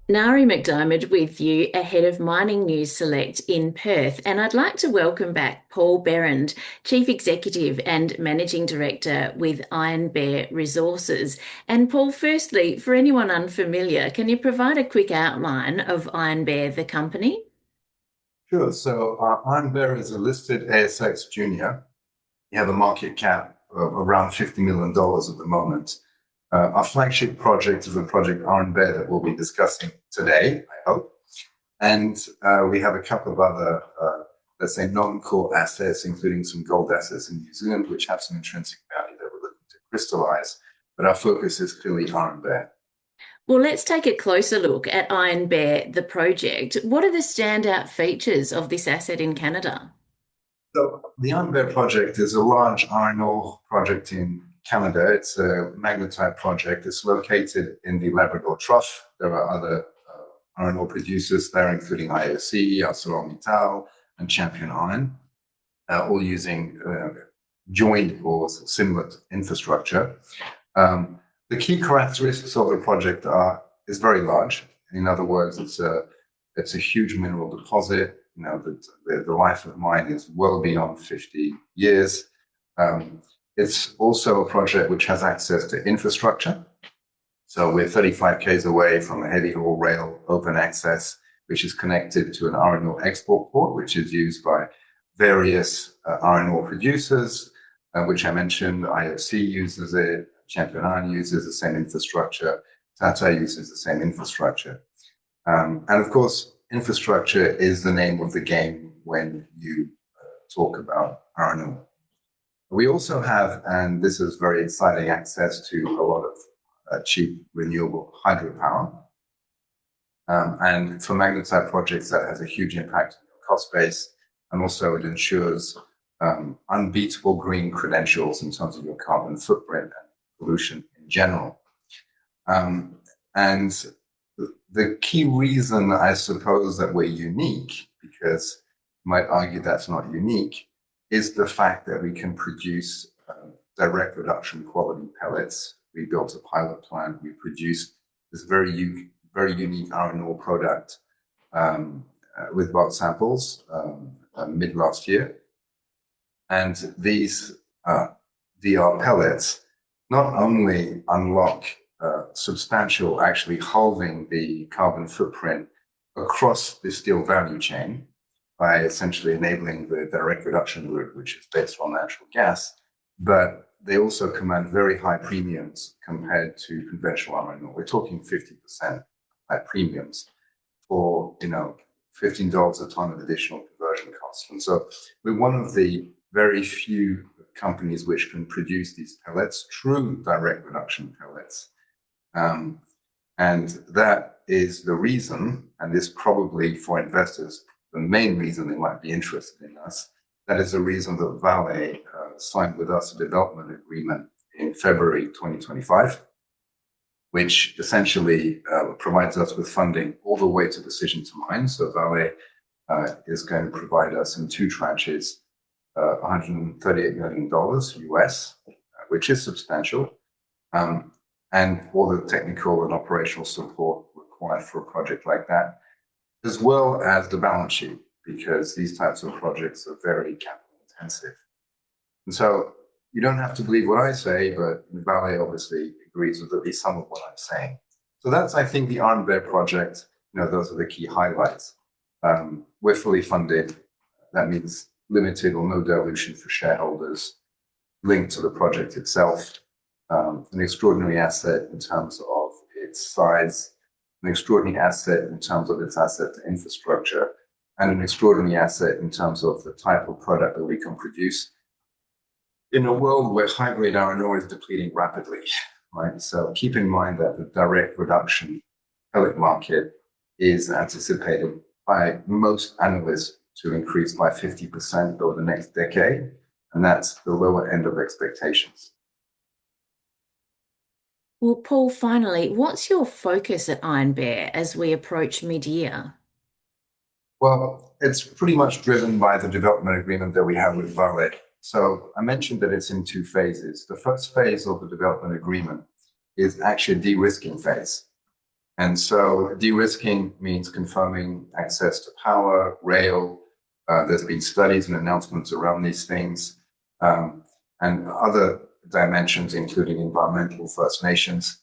Nari McDiarmid with you ahead of MiningNews Select in Perth, and I'd like to welcome back Paul Berend, Chief Executive and Managing Director with Iron Bear Resources. And Paul, firstly, for anyone unfamiliar, can you provide a quick outline of Iron Bear, the company? Sure. So Iron Bear is a listed ASX junior. You have a market cap of around $50 million at the moment. Our flagship project is a project Iron Bear that we'll be discussing today, I hope. And we have a couple of other, let's say, non-core assets, including some gold assets in New Zealand, which have some intrinsic value that we're looking to crystallize. But our focus is clearly Iron Bear. Well, let's take a closer look at Iron Bear, the project. What are the standout features of this asset in Canada? So the Iron Bear project is a large iron ore project in Canada. It's a magnetite project. It's located in the Labrador Trough. There are other iron ore producers there, including IOC, ArcelorMittal, and Champion Iron, all using joint or similar infrastructure. The key characteristics of the project is very large. In other words, it's a huge mineral deposit. You know, the life of mine is well beyond 50 years. It's also a project which has access to infrastructure. So we're 35 k's away from a heavy haul rail open access, which is connected to an iron ore export port, which is used by various iron ore producers, which I mentioned. IOC uses it, Champion Iron uses the same infrastructure, Tata uses the same infrastructure. And of course, infrastructure is the name of the game when you talk about iron ore. We also have, and this is very exciting, access to a lot of cheap renewable hydropower. And for magnetite projects, that has a huge impact on your cost base. And also it ensures unbeatable green credentials in terms of your carbon footprint and pollution in general. And the key reason, I suppose, that we're unique, because you might argue that's not unique, is the fact that we can produce direct reduction quality pellets. We built a pilot plant. We produced this very unique iron ore product with bulk samples mid last year. And these DR pellets not only unlock substantial, actually halving the carbon footprint across the steel value chain by essentially enabling the direct reduction route, which is based on natural gas, but they also command very high premiums compared to conventional iron ore. We're talking 50% high premiums for, $15 a ton of additional conversion costs. And so we're one of the very few companies which can produce these pellets, true direct reduction pellets. And that is the reason, and this probably for investors, the main reason they might be interested in us. That is the reason that Vale signed with us a development agreement in February 2025, which essentially provides us with funding all the way to decision to mine. So Vale is going to provide us in two tranches, $138 million US, which is substantial, and all the technical and operational support required for a project like that, as well as the balance sheet, because these types of projects are very capital intensive. And so you don't have to believe what I say, but Vale obviously agrees with at least some of what I'm saying. So that's, I think, the Iron Bear project. Those are the key highlights. We're fully funded. That means limited or no dilution for shareholders linked to the project itself. An extraordinary asset in terms of its size, an extraordinary asset in terms of its asset to infrastructure, and an extraordinary asset in terms of the type of product that we can produce in a world where high-grade iron ore is depleting rapidly, right? So keep in mind that the direct reduction pellet market is anticipated by most analysts to increase by 50% over the next decade, and that's the lower end of expectations. Well, Paul, finally, what's your focus at Iron Bear as we approach mid-year? Well, it's pretty much driven by the development agreement that we have with Vale. So I mentioned that it's in two phases. The first phase of the development agreement is actually a de-risking phase. And so de-risking means confirming access to power, rail. There's been studies and announcements around these things, and other dimensions, including environmental, First Nations.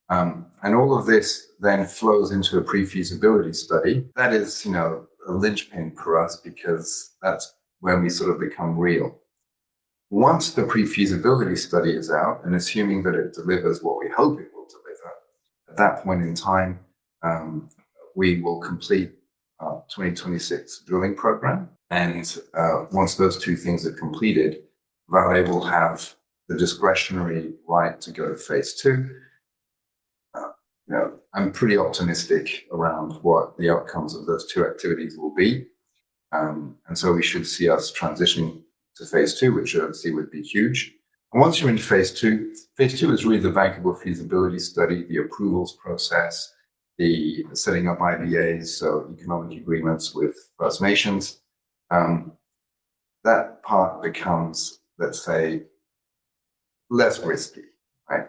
And all of this then flows into a pre-feasibility study. That is, a linchpin for us because that's when we sort of become real. Once the pre-feasibility study is out, and assuming that it delivers what we hope it will deliver, at that point in time, we will complete our 2026 drilling program. And once those two things are completed, Vale will have the discretionary right to go to phase two. I'm pretty optimistic around what the outcomes of those two activities will be. And so we should see us transitioning to phase two, which obviously would be huge. And once you're in phase two is really the bankable feasibility study, the approvals process, the setting up IBAs, so economic agreements with First Nations. That part becomes, let's say, less risky, right?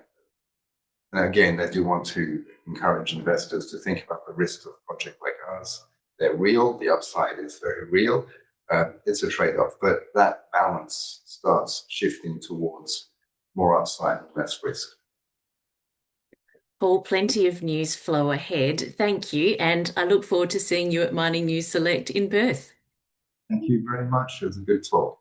And again, I do want to encourage investors to think about the risks of a project like ours. They're real. The upside is very real. It's a trade-off, but that balance starts shifting towards more upside and less risk. Paul, plenty of news flow ahead. Thank you. And I look forward to seeing you at Mining News Select in Perth. Thank you very much. It was a good talk.